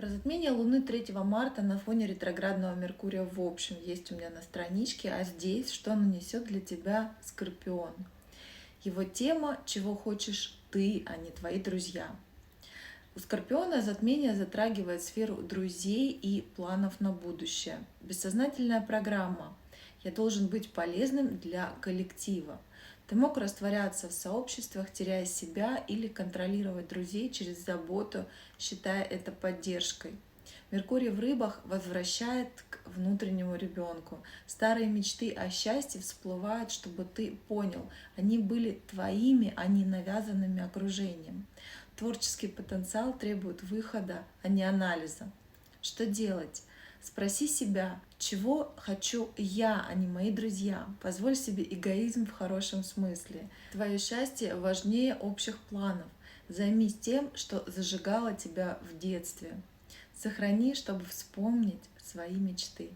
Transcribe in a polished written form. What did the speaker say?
Про затмение Луны 3 марта на фоне ретроградного Меркурия в общем есть у меня на страничке, а здесь что нанесет для тебя Скорпион. Его тема «Чего хочешь ты, а не твои друзья». У Скорпиона затмение затрагивает сферу друзей и планов на будущее. Бессознательная программа «Я должен быть полезным для коллектива». Ты мог растворяться в сообществах, теряя себя, или контролировать друзей через заботу, считая это поддержкой. Меркурий в рыбах возвращает к внутреннему ребенку. Старые мечты о счастье всплывают, чтобы ты понял, они были твоими, а не навязанными окружением. Творческий потенциал требует выхода, а не анализа. Что делать? Спроси себя, чего хочу я, а не мои друзья. Позволь себе эгоизм в хорошем смысле. Твое счастье важнее общих планов. Займись тем, что зажигало тебя в детстве. Сохрани, чтобы вспомнить свои мечты.